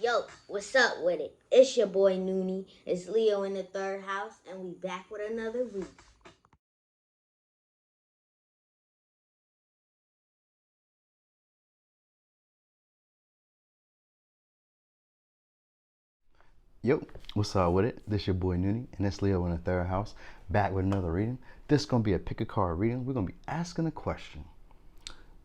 Yo, what's up with it? It's your boy Noonie. It's Leo in the third house, and we back with another read. Yo, what's up with it? This your boy Noonie, and it's Leo in the third house, back with another reading. This is gonna be a pick a card reading. We're gonna be asking a question.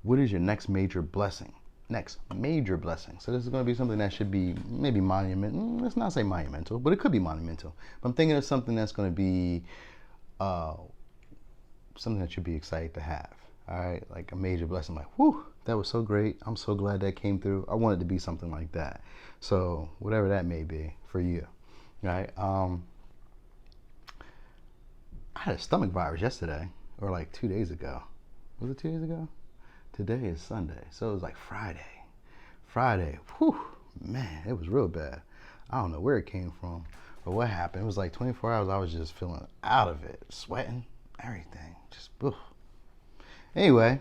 What is your next major blessing? Next major blessing. So this is gonna be something that should be maybe monumental. Let's not say monumental, but it could be monumental. But I'm thinking of something that's gonna be uh, something that you'd be excited to have. All right, like a major blessing. Like, whew, that was so great. I'm so glad that came through. I want it to be something like that. So whatever that may be for you, right? I had a stomach virus yesterday, or like 2 days ago. Was it 2 days ago? Today is Sunday, so it was like Friday. Friday, whew, man, it was real bad. I don't know where it came from, but what happened? It was like 24 hours. I was just feeling out of it, sweating, everything, just. Ugh. Anyway,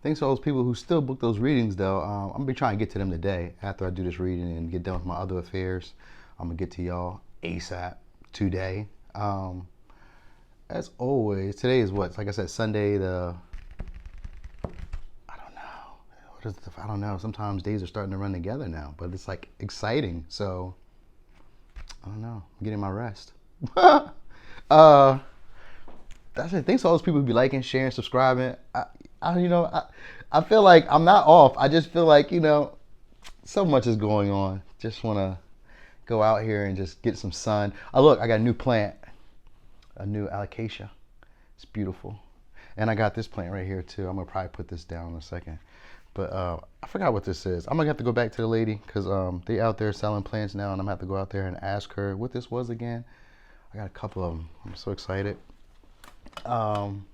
thanks to all those people who still book those readings, though. I'm gonna be trying to get to them today after I do this reading and get done with my other affairs. I'm gonna get to y'all ASAP today. As always, today is what? Like I said, Sunday. I don't know. What is I don't know. Sometimes days are starting to run together now, but it's like exciting. So I don't know. I'm getting my rest. uh, that's it. Thanks to all those people who be liking, sharing, subscribing. I feel like I'm not off. I just feel like so much is going on. Just want to go out here and just get some sun. Oh, look, I got a new plant, a new alocasia. It's beautiful. And I got this plant right here too. I'm gonna probably put this down in a second. But I forgot what this is. I'm gonna have to go back to the lady because they out there selling plants now, and I'm gonna have to go out there and ask her what this was again. I got a couple of them. I'm so excited. Um,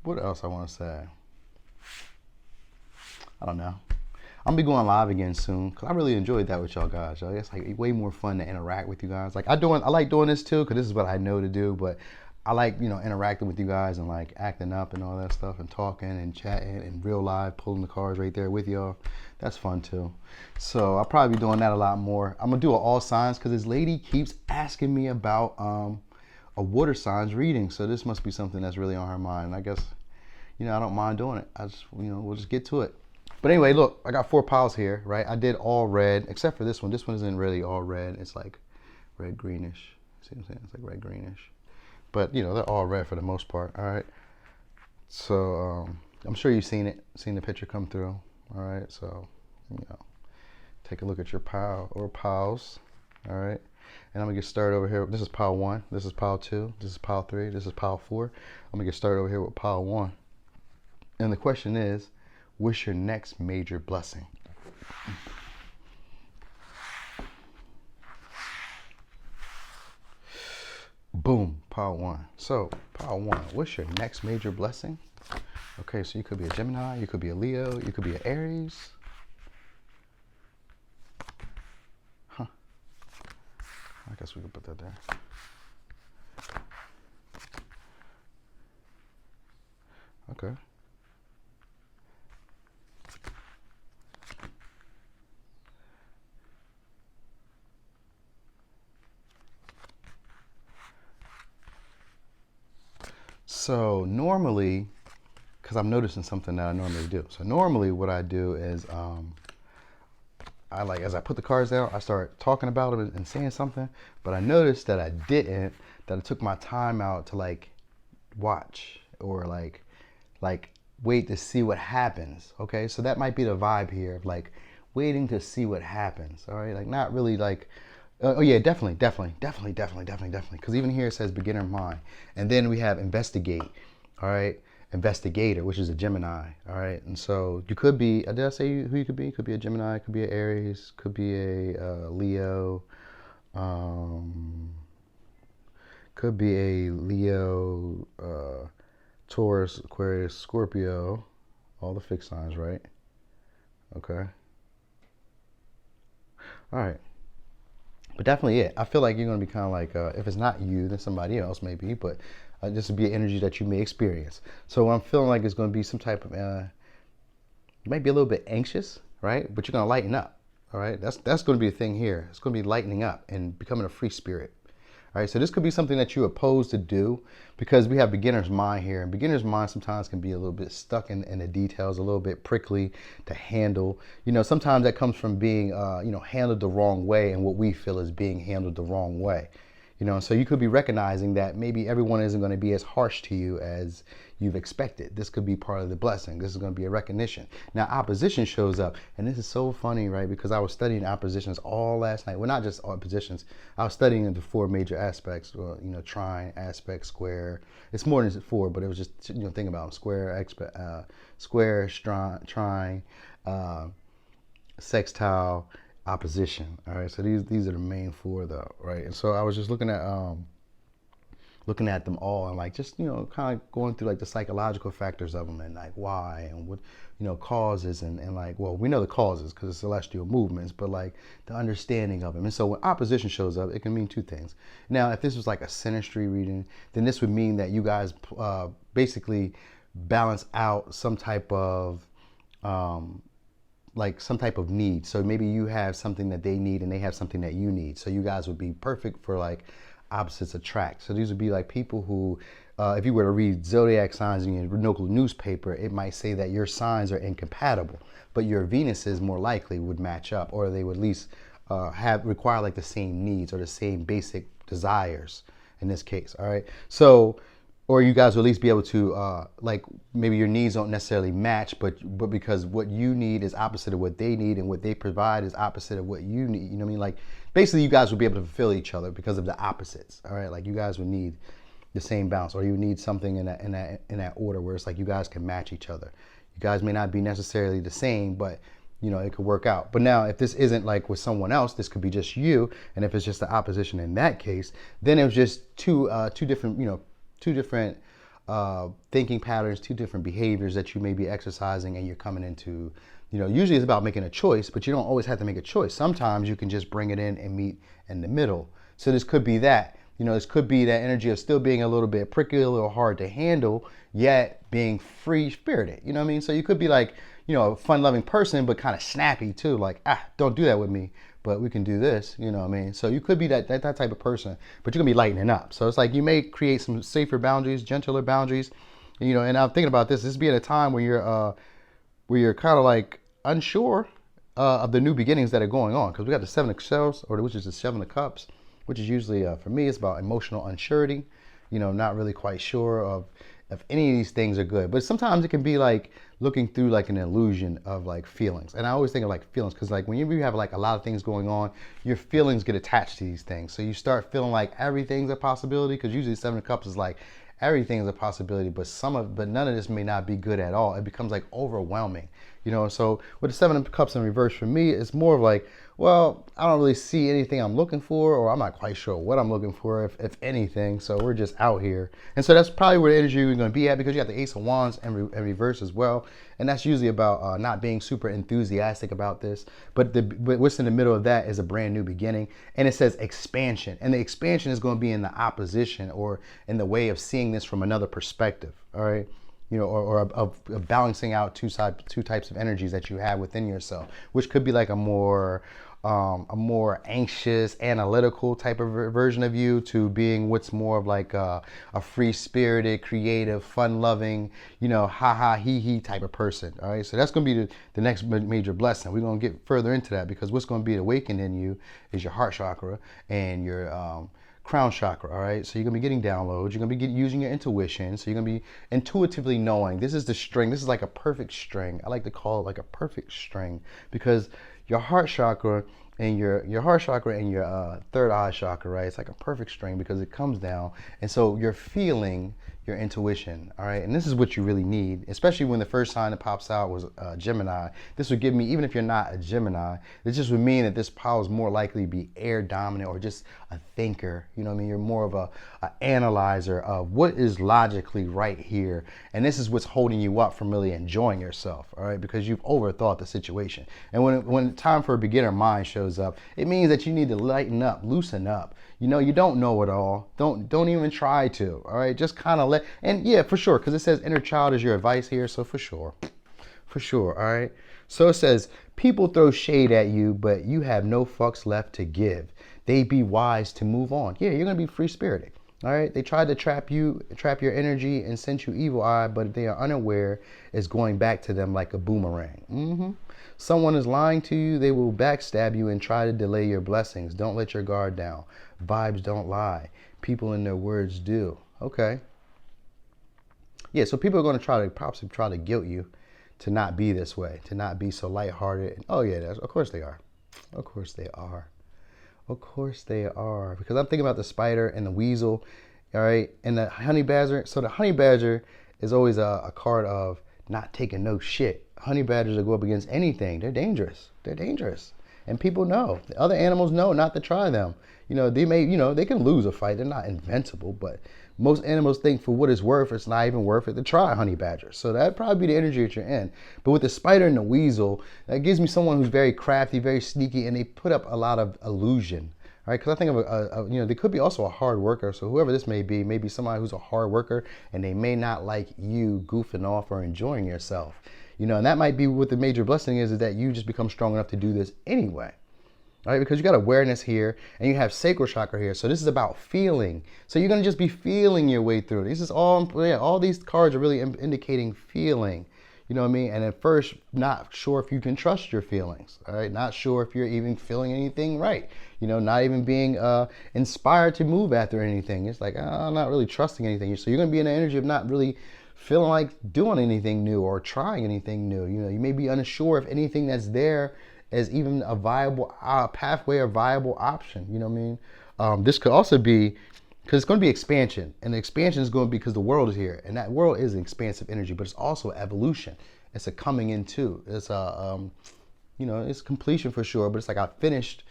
what else I want to say? I don't know. I'm gonna be going live again soon because I really enjoyed that with y'all guys. Y'all. It's like way more fun to interact with you guys. Like I like doing this too because this is what I know to do. But I like interacting with you guys and like acting up and all that stuff and talking and chatting and real live pulling the cards right there with y'all. That's fun too. So I'll probably be doing that a lot more. I'm gonna do an all signs because this lady keeps asking me about a water signs reading. So this must be something that's really on her mind. I guess I don't mind doing it. I just we'll just get to it. But anyway, look, I got 4 piles here, right? I did all red, except for this one. This one isn't really all red. It's like red greenish. See what I'm saying? It's like red greenish. But they're all red for the most part. All right. So I'm sure you've seen the picture come through. All right. So take a look at your pile or piles. All right. And I'm gonna get started over here. This is pile 1. This is pile 2. This is pile 3. This is pile 4. I'm gonna get started over here with pile 1. And the question is, what's your next major blessing? Boom, pile 1. So, pile 1, what's your next major blessing? Okay, so you could be a Gemini, you could be a Leo, you could be an Aries. Huh. I guess we could put that there. Okay. So normally, because I'm noticing something that I normally do. So normally what I do is as I put the cards down, I start talking about them and saying something. But I noticed that I didn't, that I took my time out to like watch or like wait to see what happens. Okay, so that might be the vibe here of like waiting to see what happens. All right, like not really like oh yeah, definitely. Because even here it says beginner mind, and then we have investigate. All right, investigator, which is a Gemini. All right, and so you could be. Did I say who you could be? Could be a Gemini. Could be an Aries. Could be a Leo. Um, could be a Leo, Taurus, Aquarius, Scorpio. All the fixed signs, right? Okay. All right. But definitely it. I feel like you're going to be kind of like, if it's not you, then somebody else maybe, but this would be an energy that you may experience. So I'm feeling like it's going to be some type of, you might be a little bit anxious, right? But you're going to lighten up. All right, that's going to be a thing here. It's going to be lightening up and becoming a free spirit. All right, so this could be something that you oppose to do because we have beginner's mind here, and beginner's mind sometimes can be a little bit stuck in the details, a little bit prickly to handle. Sometimes that comes from being, handled the wrong way, and what we feel is being handled the wrong way. So you could be recognizing that maybe everyone isn't going to be as harsh to you as you've expected. This could be part of the blessing. This is going to be a recognition. Now, opposition shows up, and this is so funny, right? Because I was studying oppositions all last night. Well, not just oppositions. I was studying the four major aspects. Trine, aspect, square. It's more than four, but it was just thinking about them. Square, trine, sextile, opposition. All right, so these are the main four though, right? And so I was just looking at them all and like just kind of going through like the psychological factors of them and like why and what causes and like, well, we know the causes because it's celestial movements, but like the understanding of them. And so when opposition shows up, it can mean two things. Now, if this was like a synastry reading, then this would mean that you guys basically balance out some type of need. So maybe you have something that they need and they have something that you need. So you guys would be perfect for like opposites attract. So these would be like people who, if you were to read zodiac signs in your local newspaper, it might say that your signs are incompatible, but your Venuses more likely would match up, or they would at least require like the same needs or the same basic desires in this case. All right. So, or you guys will at least be able to like maybe your needs don't necessarily match, but because what you need is opposite of what they need, and what they provide is opposite of what you need. You know what I mean? Like basically, you guys would be able to fulfill each other because of the opposites. All right, like you guys would need the same balance, or you need something in that order where it's like you guys can match each other. You guys may not be necessarily the same, but it could work out. But now, if this isn't like with someone else, this could be just you. And if it's just the opposition in that case, then it was just two different thinking patterns, two different behaviors that you may be exercising, and you're coming into, usually it's about making a choice, but you don't always have to make a choice. Sometimes you can just bring it in and meet in the middle. So this could be that, this could be that energy of still being a little bit prickly, a little hard to handle, yet being free spirited. You know what I mean? So you could be like, a fun loving person, but kind of snappy too. Like, don't do that with me, but we can do this. You know what I mean? So you could be that type of person, but you're gonna be lightening up. So it's like you may create some safer boundaries, gentler boundaries, and I'm thinking about this being a time where you're kind of like unsure of the new beginnings that are going on. Because we got the Seven of Shells, which is the Seven of Cups, which is usually, for me, it's about emotional unsurety, not really quite sure of if any of these things are good. But sometimes it can be like looking through like an illusion of like feelings. And I always think of like feelings because like when you have like a lot of things going on, your feelings get attached to these things. So you start feeling like everything's a possibility, because usually Seven of Cups is like everything is a possibility, but none of this may not be good at all. It becomes like overwhelming, So with the Seven of Cups in reverse for me, it's more of like, well, I don't really see anything I'm looking for, or I'm not quite sure what I'm looking for, if anything. So we're just out here. And so that's probably where the energy we're going to be at, because you got the Ace of Wands in reverse as well. And that's usually about not being super enthusiastic about this. But what's in the middle of that is a brand new beginning. And it says expansion. And the expansion is going to be in the opposition, or in the way of seeing this from another perspective. All right. Or of balancing out two types of energies that you have within yourself, which could be like a more anxious, analytical type of version of you, to being what's more of like a free-spirited, creative, fun-loving, ha-ha, he-he type of person. All right, so that's going to be the next major blessing. We're going to get further into that, because what's going to be awakened in you is your heart chakra and your crown chakra. All right, so you're gonna be getting downloads, you're gonna be using your intuition, so you're gonna be intuitively knowing. This is the string. This is like a perfect string. I like to call it like a perfect string, because your heart chakra and your heart chakra and your third eye chakra, right? It's like a perfect string because it comes down, and so you're feeling your intuition. All right, and this is what you really need, especially when the first sign that pops out was Gemini. This would give me, even if you're not a Gemini, this just would mean that this power is more likely to be air dominant, or just a thinker. You know what I mean? You're more of a analyzer of what is logically right here, and this is what's holding you up from really enjoying yourself. All right, because you've overthought the situation. And when time for a beginner mind shows up, it means that you need to lighten up, loosen up. You don't know it all. Don't even try to. All right, just kind of and yeah, for sure, because it says inner child is your advice here. So for For sure. All right. So it says, people throw shade at you, but you have no fucks left to give. They be wise to move on. Yeah, you're going to be free spirited. All right. They tried to trap you, trap your energy, and sent you evil eye, but if they are unaware, it's going back to them like a boomerang. Someone is lying to you, they will backstab you and try to delay your blessings. Don't let your guard down. Vibes don't lie. People in their words do. Okay. Yeah, so people are going to possibly try to guilt you to not be this way, to not be so lighthearted. Oh yeah, of course they are. Of course they are. Of course they are. Because I'm thinking about the spider and the weasel, all right, and the honey badger. So the honey badger is always a card of not taking no shit. Honey badgers that go up against anything, they're dangerous. They're dangerous. And people know. The other animals know not to try them. They may, they can lose a fight. They're not invincible, but most animals think for what it's worth, it's not even worth it to try honey badger. So that'd probably be the energy that you're in. But with the spider and the weasel, that gives me someone who's very crafty, very sneaky, and they put up a lot of illusion. Right? Because I think of they could be also a hard worker. So whoever this may be somebody who's a hard worker, and they may not like you goofing off or enjoying yourself. And that might be what the major blessing is that you just become strong enough to do this anyway. All right, because you got awareness here and you have sacral chakra here. So this is about feeling. So you're going to just be feeling your way through. This is all these cards are really indicating feeling. You know what I mean? And at first, not sure if you can trust your feelings. All right, not sure if you're even feeling anything right. Not even being inspired to move after anything. It's like, I'm not really trusting anything. So you're going to be in the energy of not really feeling like doing anything new or trying anything new. You may be unsure if anything that's there is even a viable pathway or viable option. You know what I mean? This could also be, because it's going to be expansion. And the expansion is going to be because the world is here. And that world is an expansive energy, but it's also evolution. It's a coming into. It's it's completion for sure, but it's like I finished,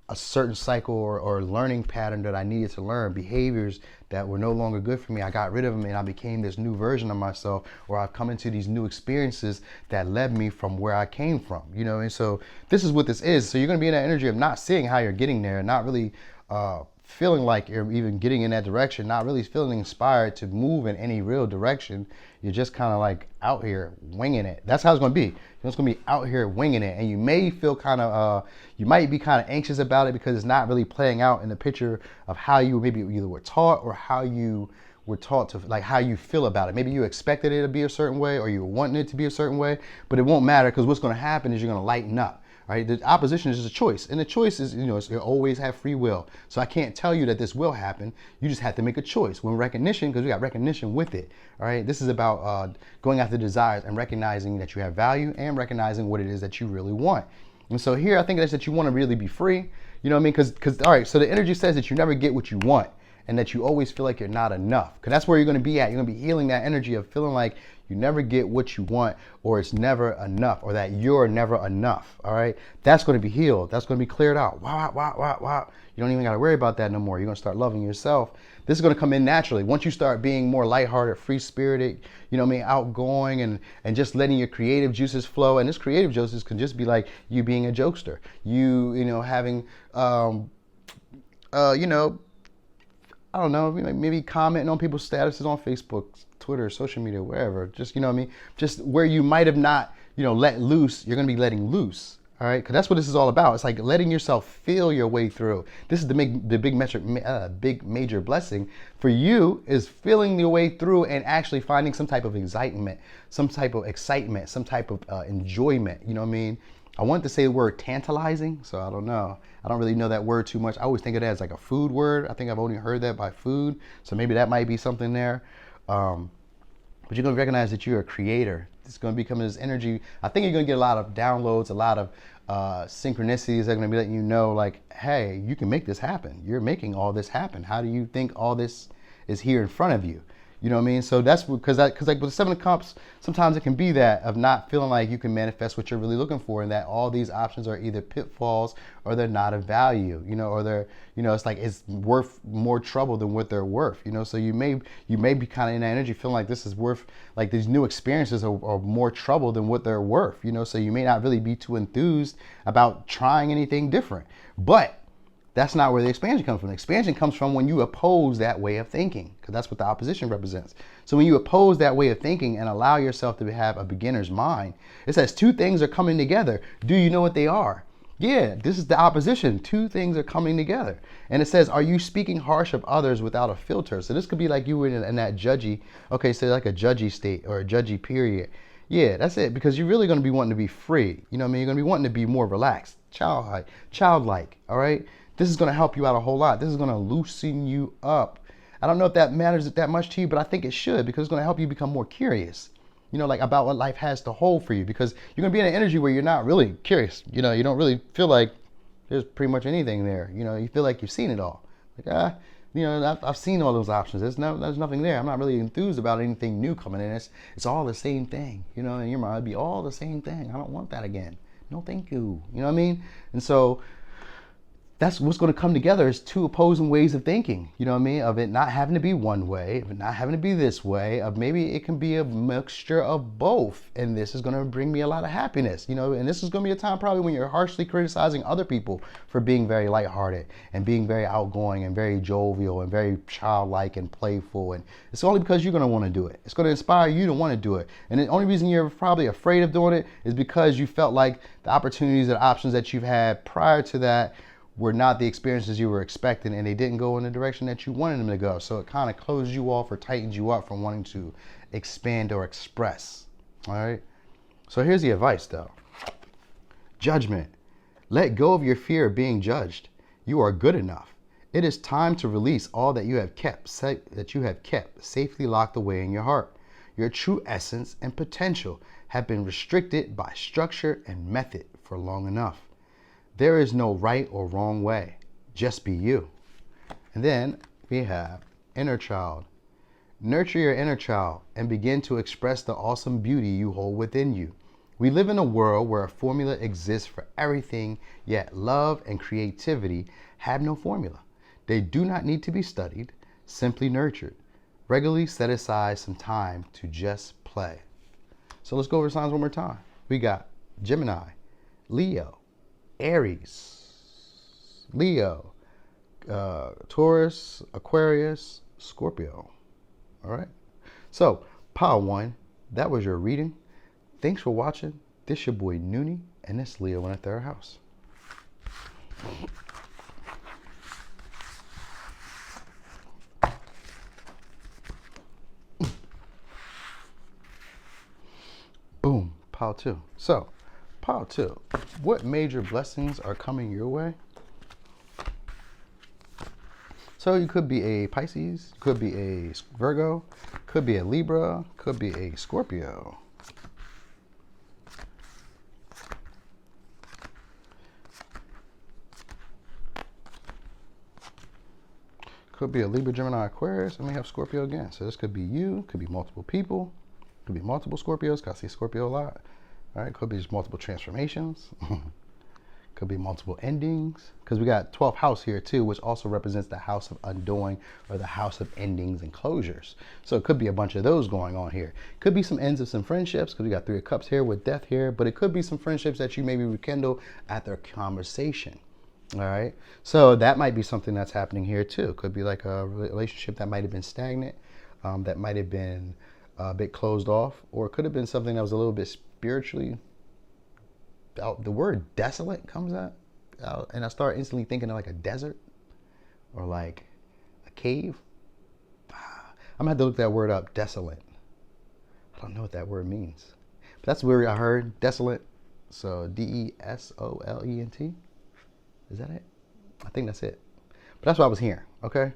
a certain cycle or learning pattern that I needed to learn, behaviors that were no longer good for me. I got rid of them and I became this new version of myself, or I've come into these new experiences that led me from where I came from, and so this is what this is. So you're going to be in that energy of not seeing how you're getting there, not really feeling like you're even getting in that direction, not really feeling inspired to move in any real direction. You're just kind of like out here winging it. That's how it's going to be. It's going to be out here winging it. And you may feel kind of, you might be kind of anxious about it because it's not really playing out in the picture of how you maybe either were taught or how you were taught to, like how you feel about it. Maybe you expected it to be a certain way or you were wanting it to be a certain way, but it won't matter because what's going to happen is you're going to lighten up. Right? The opposition is just a choice. And the choice is, you always have free will. So I can't tell you that this will happen. You just have to make a choice. When recognition, because we got recognition with it. All right. This is about going after desires and recognizing that you have value and recognizing what it is that you really want. And so here, I think that's that you want to really be free. You know what I mean? Because all right, so the energy says that you never get what you want and that you always feel like you're not enough. Because that's where you're going to be at. You're going to be healing that energy of feeling like you never get what you want, or it's never enough, or that you're never enough. All right. That's going to be healed. That's going to be cleared out. Wow. You don't even got to worry about that no more. You're going to start loving yourself. This is going to come in naturally. Once you start being more lighthearted, free-spirited, outgoing and just letting your creative juices flow. And this creative juices can just be like you being a jokester. Having, I don't know, maybe commenting on people's statuses on Facebook, Twitter, social media, wherever. Just, just where you might have not, let loose, you're going to be letting loose. All right. Because that's what this is all about. It's like letting yourself feel your way through. This is the big major blessing for you is feeling your way through and actually finding some type of excitement, some type of enjoyment. You know what I mean? I wanted to say the word tantalizing, so I don't know. I don't really know that word too much. I always think of it as like a food word. I think I've only heard that by food, so maybe that might be something there. But you're going to recognize that you're a creator. It's going to become this energy. I think you're going to get a lot of downloads, a lot of synchronicities that are going to be letting you know, like, hey, you can make this happen. You're making all this happen. How do you think all this is here in front of you? You know what I mean? So that's because like with the Seven of Cups, sometimes it can be that of not feeling like you can manifest what you're really looking for, and that all these options are either pitfalls or they're not of value, or they're, it's like it's worth more trouble than what they're worth, So you may be kind of in that energy feeling like this is worth, like these new experiences are more trouble than what they're worth, So you may not really be too enthused about trying anything different, but That's not where the expansion comes from. The expansion comes from when you oppose that way of thinking, because that's what the opposition represents. So when you oppose that way of thinking and allow yourself to have a beginner's mind, it says two things are coming together. Do you know what they are? Yeah, this is the opposition. Two things are coming together. And it says, are you speaking harsh of others without a filter? So this could be like you were in that judgy, okay, so like a judgy state or a judgy period. Yeah, that's it. Because you're really going to be wanting to be free. You know what I mean? You're going to be wanting to be more relaxed, childlike, all right? This is going to help you out a whole lot. This is going to loosen you up. I don't know if that matters that much to you, but I think it should, because it's going to help you become more curious, you know, like about what life has to hold for you, because you're going to be in an energy where you're not really curious. You know, you don't really feel like there's pretty much anything there. You know, you feel like you've seen it all. Like, you know, I've seen all those options. There's nothing there. I'm not really enthused about anything new coming in. It's all the same thing, you know, in your mind. It'd be all the same thing. I don't want that again. No, thank you. You know what I mean? And so that's what's going to come together is two opposing ways of thinking, you know what I mean? Of it not having to be one way, of it not having to be this way, of maybe it can be a mixture of both. And this is going to bring me a lot of happiness, you know, and this is going to be a time probably when you're harshly criticizing other people for being very lighthearted and being very outgoing and very jovial and very childlike and playful. And it's only because you're going to want to do it. It's going to inspire you to want to do it. And the only reason you're probably afraid of doing it is because you felt like the opportunities and options that you've had prior to that were not the experiences you were expecting, and they didn't go in the direction that you wanted them to go. So it kind of closes you off or tightens you up from wanting to expand or express. All right. So here's the advice though. Judgment. Let go of your fear of being judged. You are good enough. It is time to release all that you have kept safely locked away in your heart. Your true essence and potential have been restricted by structure and method for long enough. There is no right or wrong way. Just be you. And then we have inner child. Nurture your inner child and begin to express the awesome beauty you hold within you. We live in a world where a formula exists for everything, yet love and creativity have no formula. They do not need to be studied, simply nurtured. Regularly set aside some time to just play. So let's go over signs one more time. We got Gemini, Leo, Aries, Leo, Taurus, Aquarius, Scorpio. All right. So, Pile 1, that was your reading. Thanks for watching. This your boy Noonie, and this Leo in the third house. Boom, Pile 2. So, Pile 2, what major blessings are coming your way? So you could be a Pisces, could be a Virgo, could be a Libra, could be a Scorpio. Could be a Libra, Gemini, Aquarius, and we have Scorpio again. So this could be you, could be multiple people, could be multiple Scorpios, because I see Scorpio a lot. All right, could be just multiple transformations. Could be multiple endings, because we got 12th house here too, which also represents the house of undoing or the house of endings and closures. So it could be a bunch of those going on here. Could be some ends of some friendships, because we got 3 of Cups here with death here, but it could be some friendships that you maybe rekindle after a conversation. All right, so that might be something that's happening here too. Could be like a relationship that might have been stagnant, that might have been a bit closed off, or it could have been something that was a little bit spiritually. The word desolate comes out, and I start instantly thinking of like a desert or like a cave. I'm gonna have to look that word up, desolate. I don't know what that word means, but that's where I heard desolate. So Desolent. Is that it? I think that's it. But that's what I was hearing, okay?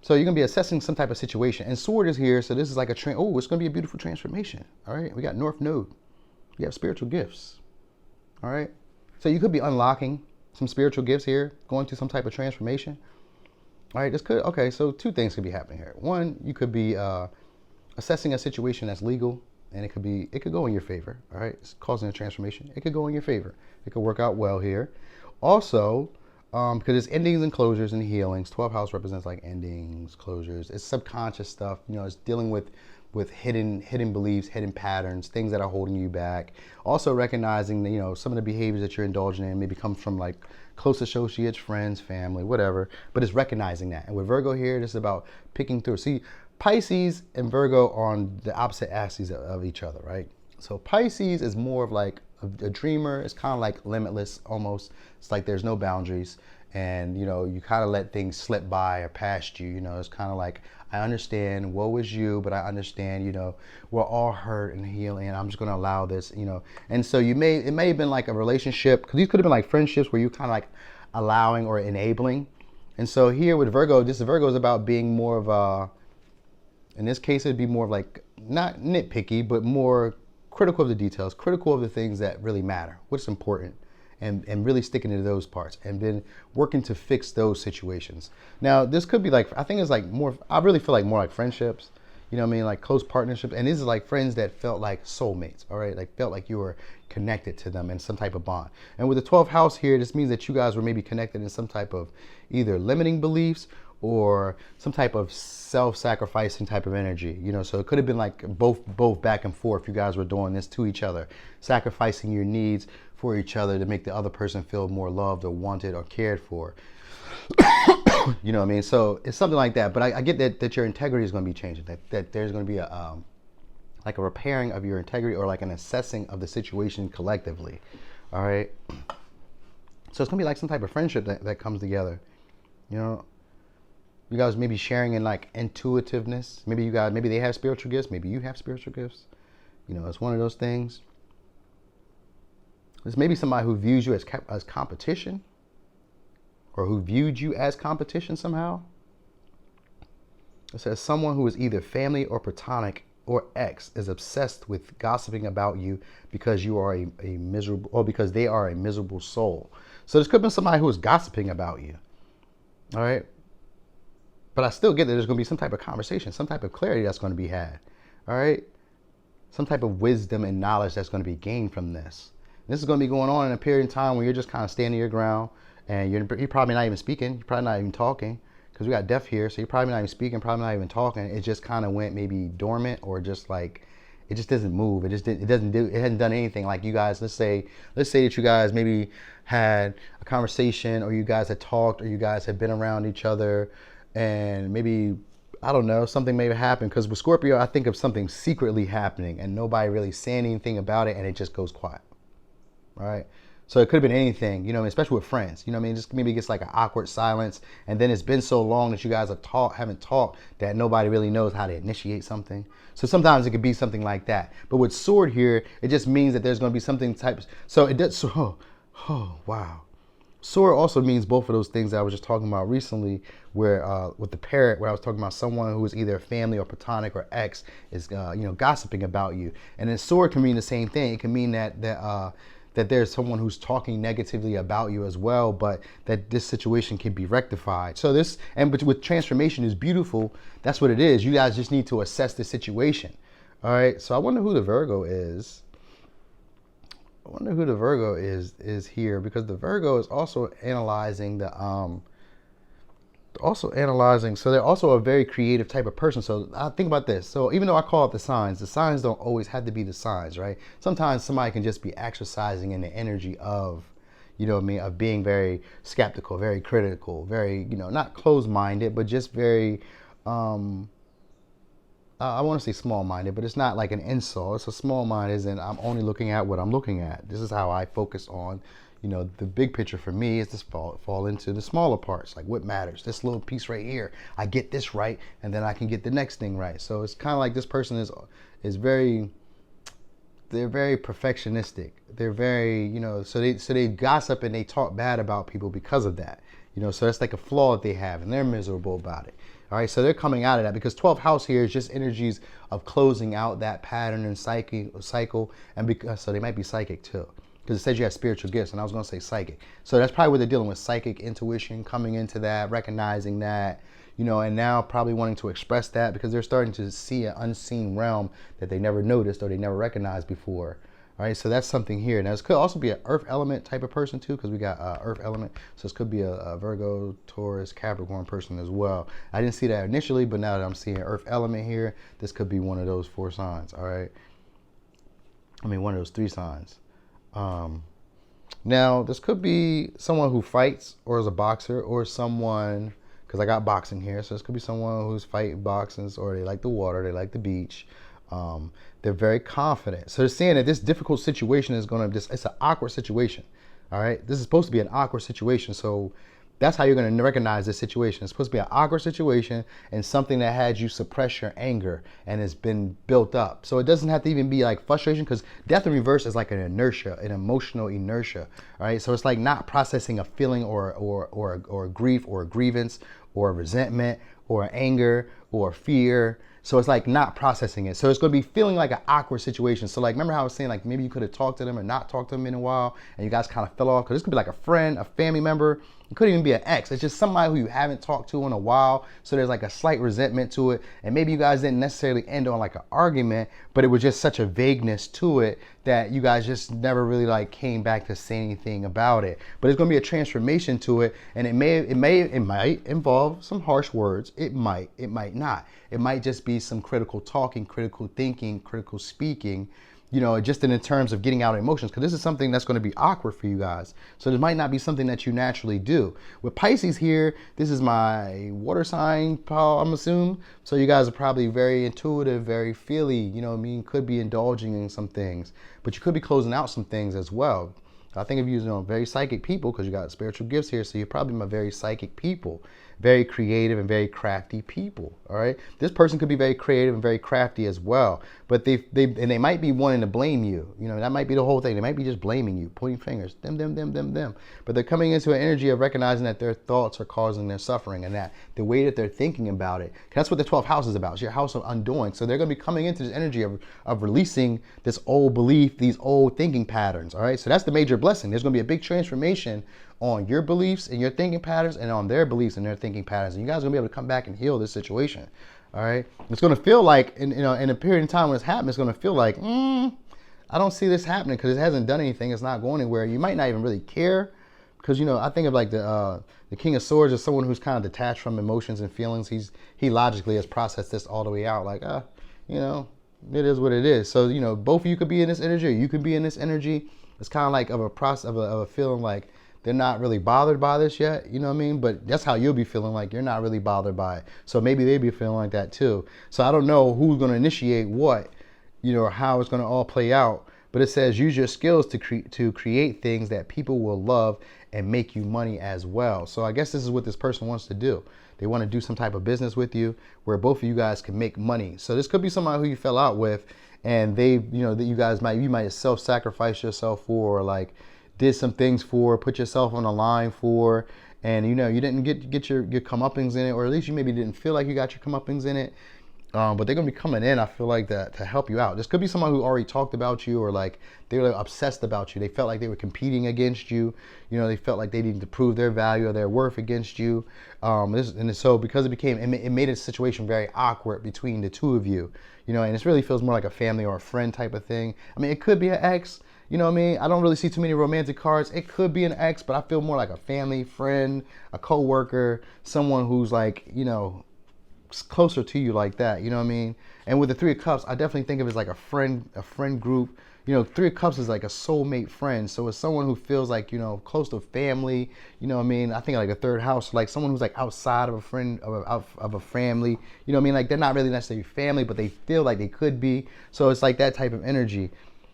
So you're gonna be assessing some type of situation, and Sword is here, so this is like a it's gonna be a beautiful transformation. All right, we got North Node. We have spiritual gifts. All right, so you could be unlocking some spiritual gifts here, going through some type of transformation. All right, so 2 things could be happening here. One, you could be assessing a situation that's legal, and it could go in your favor. All right, it's causing a transformation. It could go in your favor. It could work out well here. Also, because it's endings and closures and healings. 12th house represents like endings, closures. It's subconscious stuff. You know, it's dealing with with hidden beliefs, hidden patterns, things that are holding you back. Also recognizing that, some of the behaviors that you're indulging in maybe comes from like close associates, friends, family, whatever. But it's recognizing that. And with Virgo here, this is about picking through. See, Pisces and Virgo are on the opposite axes of each other, right? So Pisces is more of like a dreamer. It's kind of like limitless almost. It's like there's no boundaries, and you kind of let things slip by or past you. It's kind of like, I understand, woe is you, but I understand, we're all hurt and healing, and I'm just going to allow this, And so it may have been like a relationship, because these could have been like friendships where you kind of like allowing or enabling. And so here with Virgo, Virgo is about being more of a, in this case, it'd be more of like, not nitpicky, but more critical of the details, critical of the things that really matter, what's important, and really sticking to those parts, and then working to fix those situations. Now, this could be like, I think it's like more, I really feel like more like friendships, like close partnerships. And these are like friends that felt like soulmates, all right? Like felt like you were connected to them in some type of bond. And with the 12th house here, this means that you guys were maybe connected in some type of either limiting beliefs or some type of self-sacrificing type of energy, so it could have been like both back and forth. You guys were doing this to each other, sacrificing your needs for each other to make the other person feel more loved or wanted or cared for. You know what I mean? So it's something like that. But I get that your integrity is going to be changing, that there's going to be a like a repairing of your integrity, or like an assessing of the situation collectively. All right, so it's going to be like some type of friendship that comes together. You guys maybe sharing in like intuitiveness. Maybe they have spiritual gifts. Maybe you have spiritual gifts. It's one of those things. There's maybe somebody who views you as competition, or who viewed you as competition somehow. It says someone who is either family or platonic or ex is obsessed with gossiping about you because you are a miserable, or because they are a miserable soul. So this could be somebody who is gossiping about you. All right. But I still get that there's going to be some type of conversation, some type of clarity that's going to be had. All right. Some type of wisdom and knowledge that's going to be gained from this. And this is going to be going on in a period of time where you're just kind of standing your ground, and you're probably not even speaking. You're probably not even talking, because we got deaf here. So you're probably not even speaking, probably not even talking. It just kind of went maybe dormant, or just like, it just doesn't move. It hadn't done anything. Like you guys, let's say that you guys maybe had a conversation, or you guys had talked, or you guys had been around each other, and maybe, I don't know, something may have happened. Because with Scorpio, I think of something secretly happening and nobody really saying anything about it, and it just goes quiet. All right. So it could have been anything, especially with friends, just maybe it gets like an awkward silence, and then it's been so long that you guys haven't talked that nobody really knows how to initiate something. So sometimes it could be something like that. But with sword here, it just means that there's going to be something so it does. So, oh, wow. Sword also means both of those things that I was just talking about recently, where with the parrot, where I was talking about someone who is either family or platonic or ex is gossiping about you. And then sword can mean the same thing. It can mean that there's someone who's talking negatively about you as well, but that this situation can be rectified. So this, and with transformation is beautiful. That's what it is. You guys just need to assess the situation. All right. So I wonder who the Virgo is. I wonder who the Virgo is here, because the Virgo is also analyzing so they're also a very creative type of person. So I think about this. So even though I call it the signs don't always have to be the signs, right? Sometimes somebody can just be exercising in the energy of, of being very skeptical, very critical, very, not closed-minded, but just very, I want to say small-minded, but it's not like an insult. It's a small-minded, as in I'm only looking at what I'm looking at. This is how I focus on, the big picture for me is to fall into the smaller parts, like what matters. This little piece right here, I get this right, and then I can get the next thing right. So it's kind of like this person is very, they're very perfectionistic. They're very, so they gossip and they talk bad about people because of that. So that's like a flaw that they have, and they're miserable about it. All right, so they're coming out of that, because 12th house here is just energies of closing out that pattern and cycle, and because so they might be psychic too, because it says you have spiritual gifts, and I was going to say psychic. So that's probably what they're dealing with: psychic intuition, coming into that, recognizing that, and now probably wanting to express that, because they're starting to see an unseen realm that they never noticed or they never recognized before. All right, so that's something here. Now, this could also be an earth element type of person too, because we got earth element. So this could be a Virgo, Taurus, Capricorn person as well. I didn't see that initially, but now that I'm seeing earth element here, this could be one of those 4 signs. All right. I mean, one of those 3 signs. Now, this could be someone who fights or is a boxer, or someone, because I got boxing here, so this could be someone who's fighting boxing, or they like the water, they like the beach. They're very confident. So they're saying that this difficult situation is going to just, it's an awkward situation. All right. This is supposed to be an awkward situation. So that's how you're going to recognize this situation. It's supposed to be an awkward situation and something that had you suppress your anger and has been built up. So it doesn't have to even be like frustration, because death in reverse is like an inertia, an emotional inertia. All right. So it's like not processing a feeling or a grief or a grievance or a resentment or anger or fear. So it's like not processing it. So it's going to be feeling like an awkward situation. So like, remember how I was saying, like maybe you could have talked to them or not talked to them in a while and you guys kind of fell off? Because this could be like a friend, a family member. It could even be an ex. It's just somebody who you haven't talked to in a while. So there's like a slight resentment to it. And maybe you guys didn't necessarily end on like an argument, but it was just such a vagueness to it that you guys just never really like came back to say anything about it. But it's going to be a transformation to it. And it might involve some harsh words. It might not. It might just be some critical talking, critical thinking, critical speaking, just in terms of getting out emotions, because this is something that's going to be awkward for you guys. So this might not be something that you naturally do. With Pisces here, this is my water sign, I'm assuming. So you guys are probably very intuitive, very feely, could be indulging in some things, but you could be closing out some things as well. I think of you as very psychic people, because you got spiritual gifts here. So you're probably my very psychic people, very creative and very crafty people. All right. This person could be very creative and very crafty as well, but they might be wanting to blame you. That might be the whole thing. They might be just blaming you, pointing fingers, them. But they're coming into an energy of recognizing that their thoughts are causing their suffering, and that the way that they're thinking about it, that's what the 12th house is about. It's your house of undoing. So they're going to be coming into this energy of releasing this old belief, these old thinking patterns. All right. So that's the major blessing. There's going to be a big transformation on your beliefs and your thinking patterns, and on their beliefs and their thinking patterns. And you guys are going to be able to come back and heal this situation. All right. It's going to feel like, in a period of time when it's happening, it's going to feel like, I don't see this happening because it hasn't done anything. It's not going anywhere. You might not even really care, because, I think of like the King of Swords as someone who's kind of detached from emotions and feelings. He logically has processed this all the way out. Like, it is what it is. So, both of you could be in this energy, or you could be in this energy. It's kind of like of a process of a feeling like they're not really bothered by this yet, but that's how you'll be feeling, like you're not really bothered by it. So maybe they'll be feeling like that too. So I don't know who's going to initiate what, or how it's going to all play out, but it says use your skills to create things that people will love and make you money as well. So I guess this is what this person wants to do. They want to do some type of business with you where both of you guys can make money. So this could be somebody who you fell out with, and they, that you might self-sacrifice yourself for, or like did some things for, put yourself on the line for, and you didn't get your comeuppance in it, or at least you maybe didn't feel like you got your comeuppance in it. But they're gonna be coming in, I feel like, that to help you out. This could be someone who already talked about you, or like they were obsessed about you. They felt like they were competing against you. They felt like they needed to prove their value or their worth against you. So because it made a situation very awkward between the two of you. And it really feels more like a family or a friend type of thing. I mean, it could be an ex. I don't really see too many romantic cards. It could be an ex, but I feel more like a family, friend, a co-worker, someone who's like, closer to you like that. And with the 3 of Cups, I definitely think of it as like a friend group. 3 of Cups is like a soulmate friend. So it's someone who feels like, close to family. I think like a 3rd house, like someone who's like outside of a friend, of a family. Like they're not really necessarily family, but they feel like they could be. So it's like that type of energy.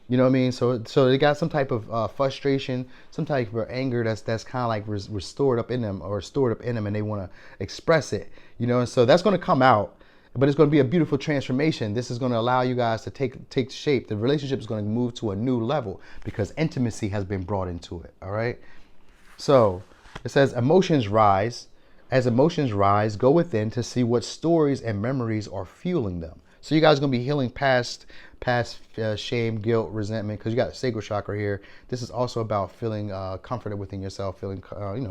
So they got some type of frustration, some type of anger that's kind of like restored up in them, or stored up in them, and they want to express it. And so that's going to come out, but it's going to be a beautiful transformation. This is going to allow you guys to take shape. The relationship is going to move to a new level because intimacy has been brought into it. All right. So it says emotions rise. As emotions rise, go within to see what stories and memories are fueling them. So you guys are going to be healing past shame, guilt, resentment, because you got the sacral chakra here. This is also about feeling comforted within yourself, feeling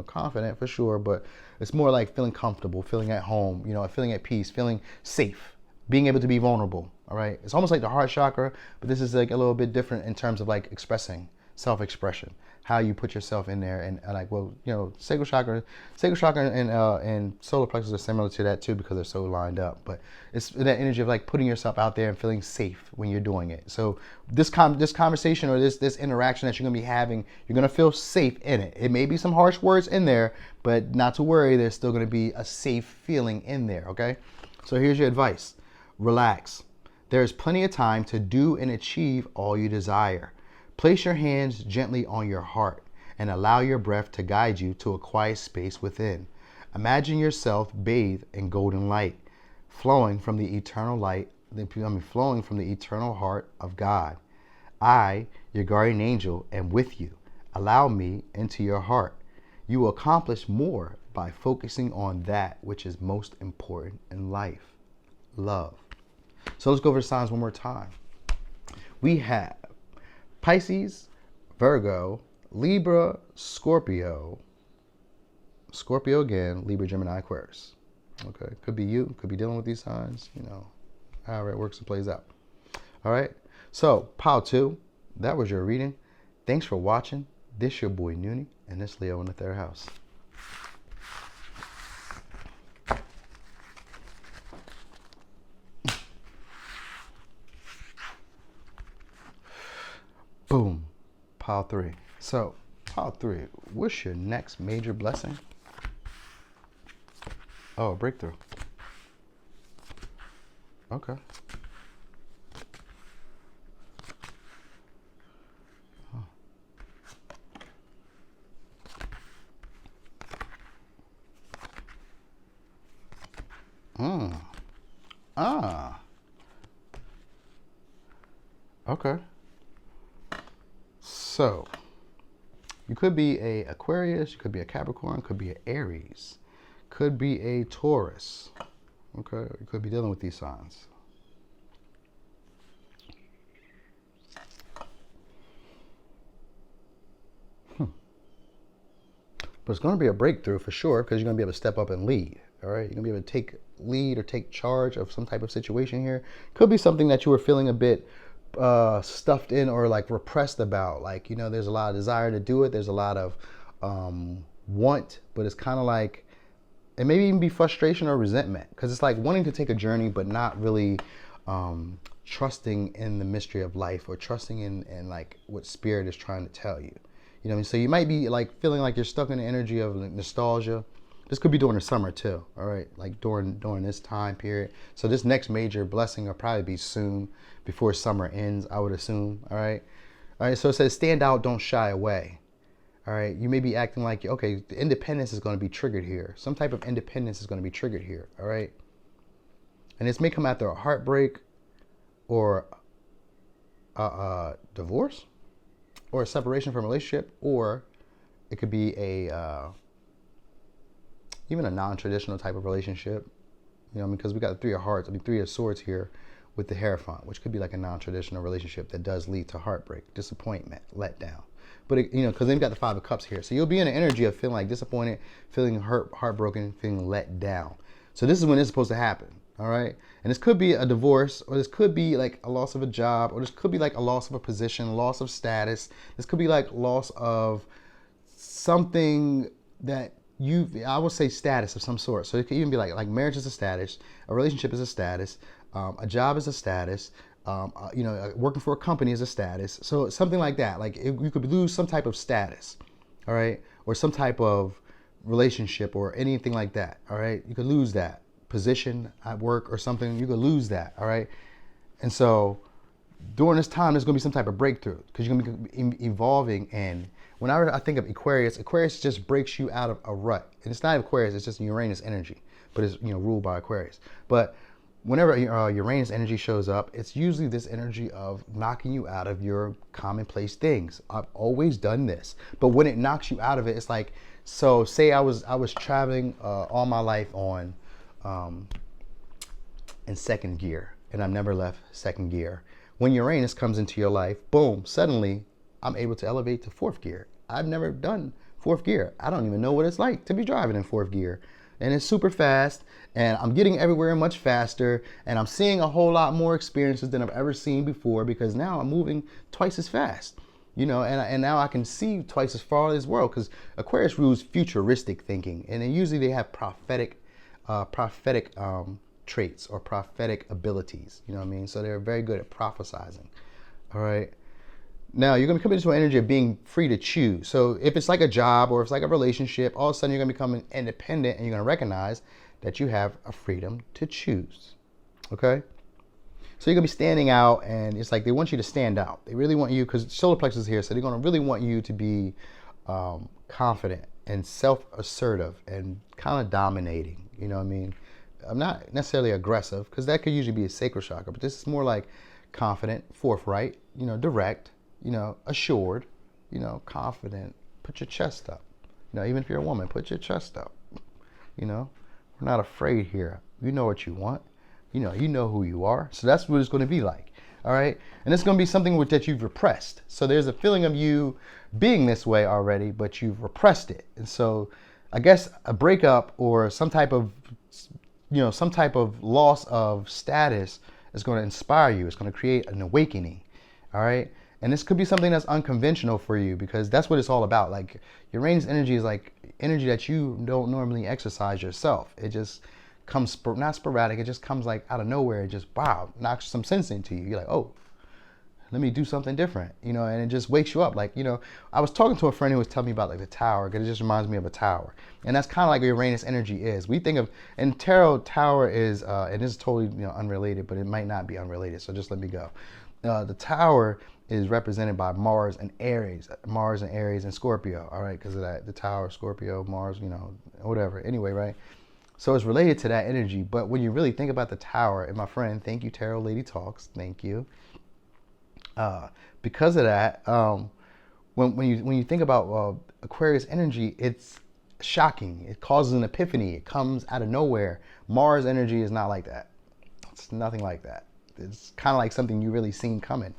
confident for sure, but it's more like feeling comfortable, feeling at home, feeling at peace, feeling safe, being able to be vulnerable. All right, it's almost like the heart chakra, but this is like a little bit different in terms of like expressing, self-expression, how you put yourself in there, and like, well, sacral chakra and solar plexus are similar to that too because they're so lined up. But it's that energy of like putting yourself out there and feeling safe when you're doing it. So this conversation or this interaction that you're gonna be having, you're gonna feel safe in it. It may be some harsh words in there, but not to worry, there's still gonna be a safe feeling in there. Okay, so here's your advice: relax. There is plenty of time to do and achieve all you desire. Place your hands gently on your heart and allow your breath to guide you to a quiet space within. Imagine yourself bathed in golden light, flowing from the eternal flowing from the eternal heart of God. I, your guardian angel, am with you. Allow me into your heart. You will accomplish more by focusing on that which is most important in life: love. So let's go over the signs one more time. We have Pisces, Virgo, Libra, Scorpio again, Libra, Gemini, Aquarius. Okay, could be you, could be dealing with these signs, however it works and plays out. All right, so pile 2, that was your reading. Thanks for watching. This your boy Noonie, and this Leo in the 3rd house. Boom, pile 3. So, pile 3, what's your next major blessing? Oh, a breakthrough. Okay. Okay. So, you could be a Aquarius, you could be a Capricorn, could be an Aries, could be a Taurus. Okay, you could be dealing with these signs. But it's going to be a breakthrough for sure because you're going to be able to step up and lead. All right, you're going to be able to take lead or take charge of some type of situation here. Could be something that you were feeling a bit stuffed in or like repressed about. Like, there's a lot of desire to do it. There's a lot of want, but it's kind of like, it may even be frustration or resentment because it's like wanting to take a journey, but not really trusting in the mystery of life or trusting in like what spirit is trying to tell you. You know what I mean? So you might be like feeling like you're stuck in the energy of nostalgia. This could be during the summer too, all right? Like during this time period. So this next major blessing will probably be soon before summer ends, I would assume, all right? All right, so it says stand out, don't shy away. All right, you may be acting like, okay, the independence is going to be triggered here. Some type of independence is going to be triggered here, all right? And this may come after a heartbreak or a divorce or a separation from a relationship, or it could be even a non-traditional type of relationship, because we got the 3 of hearts, 3 of swords here with the Hierophant, which could be like a non-traditional relationship that does lead to heartbreak, disappointment, letdown. But, because then you got the 5 of Cups here. So you'll be in an energy of feeling like disappointed, feeling hurt, heartbroken, feeling let down. So this is when it's supposed to happen, all right? And this could be a divorce, or this could be like a loss of a job, or this could be like a loss of a position, loss of status. This could be like loss of something that I would say status of some sort. So it could even be like marriage is a status, a relationship is a status, a job is a status, working for a company is a status. So something like that. Like you could lose some type of status, all right, or some type of relationship or anything like that, all right. You could lose that position at work or something. You could lose that, all right. And so during this time, there's going to be some type of breakthrough because you're going to be evolving. And whenever I think of Aquarius just breaks you out of a rut. And it's not Aquarius, it's just Uranus energy, but it's ruled by Aquarius. But whenever Uranus energy shows up, it's usually this energy of knocking you out of your commonplace things. I've always done this, but when it knocks you out of it, it's like, so say I was traveling all my life on in second gear, and I've never left second gear. When Uranus comes into your life, boom, suddenly I'm able to elevate to 4th gear. I've never done 4th gear. I don't even know what it's like to be driving in 4th gear. and it's super fast, and I'm getting everywhere much faster, and I'm seeing a whole lot more experiences than I've ever seen before because now I'm moving twice as fast. And now I can see twice as far as this world because Aquarius rules futuristic thinking, and then usually they have prophetic traits or prophetic abilities. You know what I mean? So they're very good at prophesizing. All right. Now you're gonna come into an energy of being free to choose. So if it's like a job or if it's like a relationship, all of a sudden you're gonna become independent and you're gonna recognize that you have a freedom to choose. Okay. So you're gonna be standing out, and it's like they want you to stand out. They really want you because solar plexus is here, so they're gonna really want you to be confident and self-assertive and kind of dominating. You know what I mean? I'm not necessarily aggressive because that could usually be a sacral chakra, but this is more like confident, forthright, direct, assured, confident. Put your chest up. Even if you're a woman, put your chest up. We're not afraid here. You know what you want. You know who you are. So that's what it's going to be like. All right. And it's going to be something that you've repressed. So there's a feeling of you being this way already, but you've repressed it. And so I guess a breakup or some type of loss of status is going to inspire you. It's going to create an awakening. All right. And this could be something that's unconventional for you because that's what it's all about. Like Uranus energy is like energy that you don't normally exercise yourself. It just comes not sporadic. It just comes like out of nowhere. It just knocks some sense into you. You're like, oh, let me do something different, and it just wakes you up. Like, I was talking to a friend who was telling me about like the tower because it just reminds me of a tower, and that's kind of like what Uranus energy is. We think of, and tarot tower is, and this is totally unrelated, but it might not be unrelated. So just let me go. The tower is represented by Mars and Aries and Scorpio. All right, because of that, the tower, Scorpio, Mars, whatever. Anyway, right. So it's related to that energy. But when you really think about the tower, and my friend, thank you, Tarot Lady Talks, thank you. Because of that, when you think about Aquarius energy, it's shocking. It causes an epiphany. It comes out of nowhere. Mars energy is not like that. It's nothing like that. It's kind of like something you really seen coming.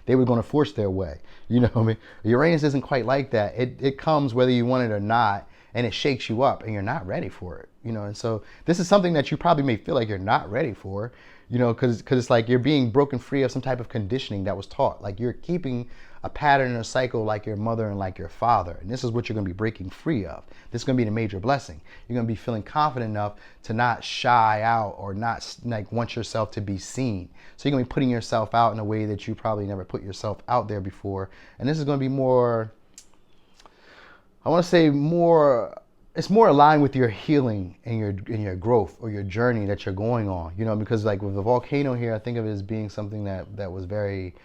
They were going to force their way. You know what I mean? Uranus isn't quite like that. It comes whether you want it or not, and it shakes you up, and you're not ready for it. And so this is something that you probably may feel like you're not ready for. Because it's like you're being broken free of some type of conditioning that was taught. Like you're keeping a pattern and a cycle like your mother and like your father. And this is what you're going to be breaking free of. This is going to be the major blessing. You're going to be feeling confident enough to not shy out or not like want yourself to be seen. So you're going to be putting yourself out in a way that you probably never put yourself out there before. And this is going to be more, I want to say more, it's more aligned with your healing and your growth or your journey that you're going on, because like with the volcano here, I think of it as being something that was very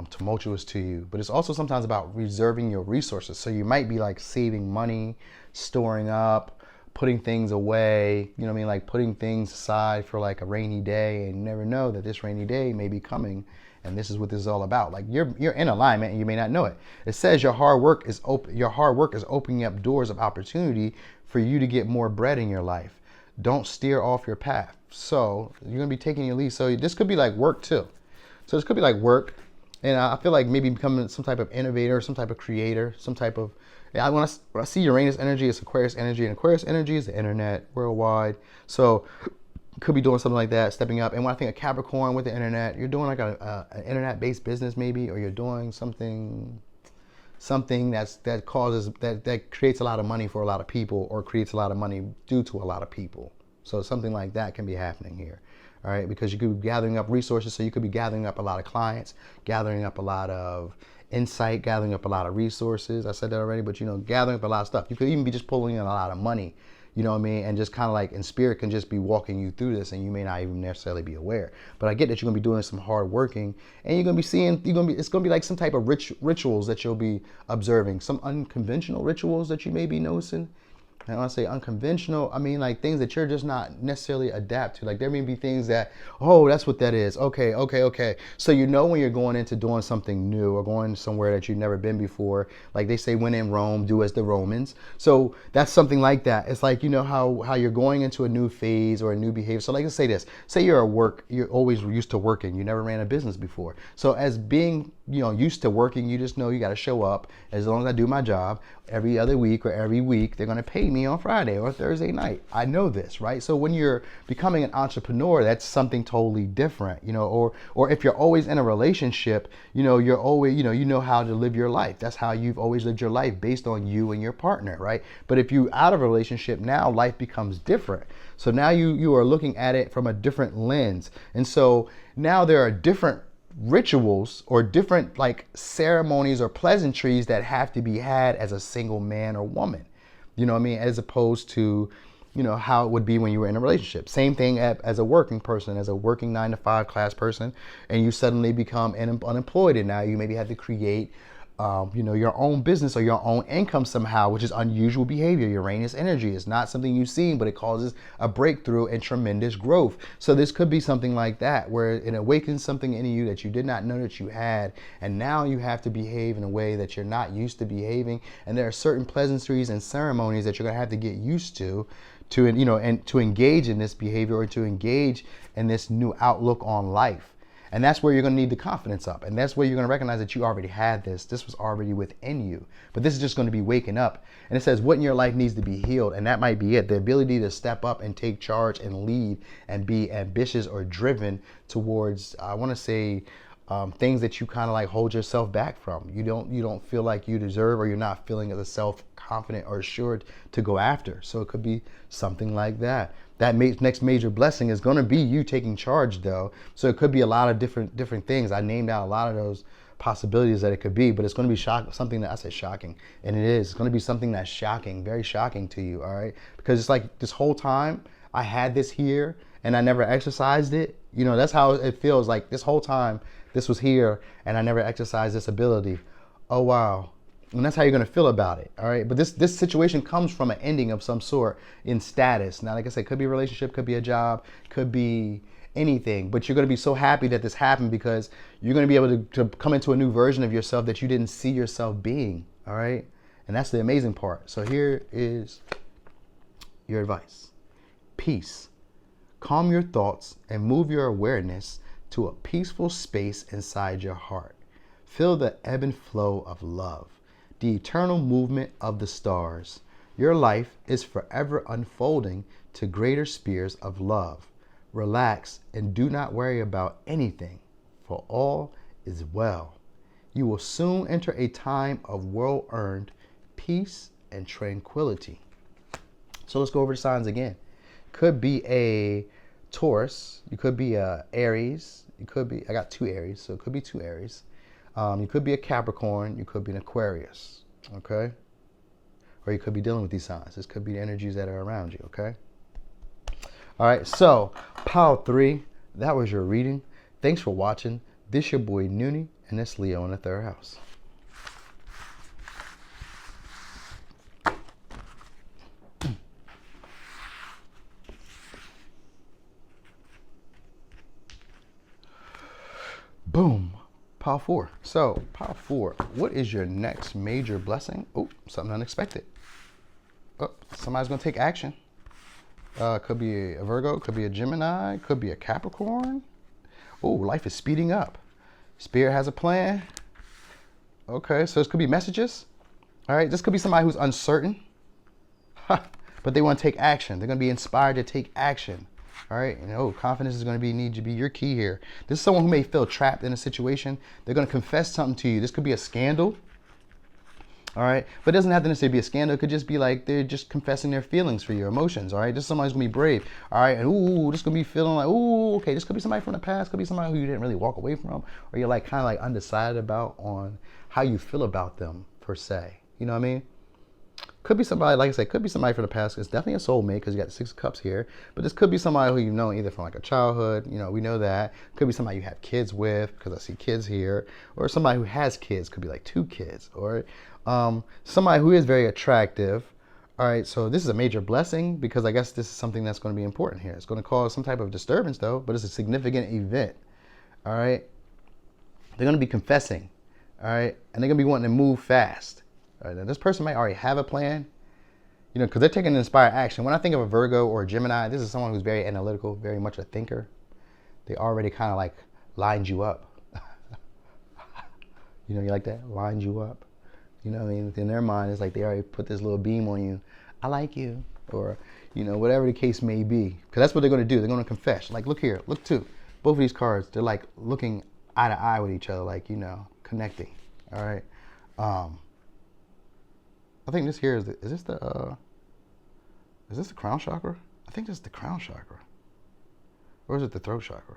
tumultuous to you, but it's also sometimes about reserving your resources. So you might be like saving money, storing up, putting things away, like putting things aside for like a rainy day, and you never know that this rainy day may be coming. And this is what this is all about. Like you're in alignment and you may not know it. It says your hard work is opening up doors of opportunity for you to get more bread in your life. Don't steer off your path. So you're gonna be taking your lead. So this could be like work too. So this could be like work. And I feel like maybe becoming some type of innovator, some type of creator, some type of, when I see Uranus energy, it's Aquarius energy, and Aquarius energy is the internet worldwide. So could be doing something like that, stepping up. And when I think of Capricorn with the internet, you're doing like an internet-based business maybe, or you're doing something that creates a lot of money for a lot of people, or creates a lot of money due to a lot of people. So something like that can be happening here. All right, because you could be gathering up resources, so you could be gathering up a lot of clients, gathering up a lot of insight, gathering up a lot of resources. I said that already, but gathering up a lot of stuff. You could even be just pulling in a lot of money. You know what I mean? And just kind of like, and spirit can just be walking you through this, and you may not even necessarily be aware. But I get that you're gonna be doing some hard working, and you're gonna be seeing, it's gonna be like some type of rituals that you'll be observing, some unconventional rituals that you may be noticing. And when I say unconventional, I mean like things that you're just not necessarily adapt to. Like there may be things that, oh, that's what that is. Okay. So when you're going into doing something new or going somewhere that you've never been before, like they say, when in Rome, do as the Romans. So that's something like that. It's like, how you're going into a new phase or a new behavior. So like, let's say this, say you're always used to working. You never ran a business before. So as being, used to working, you just know you got to show up. As long as I do my job every other week or every week, they're going to pay meet me on Friday or Thursday night. I know this, right? So when you're becoming an entrepreneur, that's something totally different, or if you're always in a relationship, you're always, you know how to live your life. That's how you've always lived your life, based on you and your partner, right? But if you're out of a relationship, now life becomes different. So now you are looking at it from a different lens. And so now there are different rituals or different like ceremonies or pleasantries that have to be had as a single man or woman, you know what I mean, as opposed to how it would be when you were in a relationship. Same thing as a working person, as a working 9 to 5 class person, and you suddenly become unemployed, and now you maybe have to create your own business or your own income somehow, which is unusual behavior. Uranus energy is not something you've seen, but it causes a breakthrough and tremendous growth. So this could be something like that, where it awakens something in you that you did not know that you had, and now you have to behave in a way that you're not used to behaving. And there are certain pleasantries and ceremonies that you're gonna have to get used to and to engage in this behavior, or to engage in this new outlook on life. And that's where you're going to need the confidence up. And that's where you're going to recognize that you already had this. This was already within you. But this is just going to be waking up. And it says what in your life needs to be healed. And that might be it. The ability to step up and take charge and lead and be ambitious or driven towards, I want to say, things that you kind of like hold yourself back from. You don't feel like you deserve, or you're not feeling as self-confident or assured to go after. So it could be something like that. That next major blessing is going to be you taking charge, though. So it could be a lot of different things. I named out a lot of those possibilities that it could be, but it's going to be something that I said shocking, and it is. It's going to be something that's shocking, very shocking to you, all right? Because it's like this whole time I had this here and I never exercised it. That's how it feels like this whole time this was here and I never exercised this ability. Oh, wow. And that's how you're going to feel about it, all right? But this situation comes from an ending of some sort in status. Now, like I said, could be a relationship, could be a job, could be anything. But you're going to be so happy that this happened, because you're going to be able to come into a new version of yourself that you didn't see yourself being, all right? And that's the amazing part. So here is your advice. Peace. Calm your thoughts and move your awareness to a peaceful space inside your heart. Feel the ebb and flow of love, the eternal movement of the stars. Your life is forever unfolding to greater spheres of love. Relax and do not worry about anything, for all is well. You will soon enter a time of well-earned peace and tranquility. So let's go over the signs again. Could be a Taurus. You could be a Aries. You could be, I got 2 Aries, so it could be 2 Aries. You could be a Capricorn. You could be an Aquarius, okay? Or you could be dealing with these signs. This could be the energies that are around you, okay? All right, so pile 3, that was your reading. Thanks for watching. This your boy Noonie, and this Leo in the 3rd house. Boom. Pile 4. So, pile 4, what is your next major blessing? Oh, something unexpected. Oh, somebody's going to take action. Could be a Virgo, could be a Gemini, could be a Capricorn. Oh, life is speeding up. Spirit has a plan. Okay, so this could be messages. All right, this could be somebody who's uncertain, but they want to take action. They're going to be inspired to take action. All right, confidence is going to need to be your key here. This is someone who may feel trapped in a situation. They're going to confess something to you. This could be a scandal. All right, but it doesn't have to necessarily be a scandal. It could just be like they're just confessing their feelings for your emotions. All right, this is somebody who's going to be brave. All right, and ooh, this could be feeling like, ooh, okay, this could be somebody from the past. Could be somebody who you didn't really walk away from, or you're like kind of like undecided about on how you feel about them per se. You know what I mean? Could be somebody, like I said, could be somebody from the past. It's definitely a soulmate because you got the 6 of Cups here. But this could be somebody who you know either from like a childhood. We know that. Could be somebody you have kids with because I see kids here. Or somebody who has kids. Could be like 2 kids. Or somebody who is very attractive. All right, so this is a major blessing because I guess this is something that's going to be important here. It's going to cause some type of disturbance though, but it's a significant event. All right. They're going to be confessing. All right. And they're going to be wanting to move fast. All right, now this person might already have a plan, because they're taking inspired action. When I think of a Virgo or a Gemini, this is someone who's very analytical, very much a thinker. They already kind of like lined you up. You like that? Lined you up. In their mind, it's like they already put this little beam on you. I like you, or whatever the case may be, because that's what they're going to do. They're going to confess. Like, look here, look too. Both of these cards, they're like looking eye to eye with each other, like connecting. All right. I think this here is this the crown chakra? I think this is the crown chakra, or is it the throat chakra?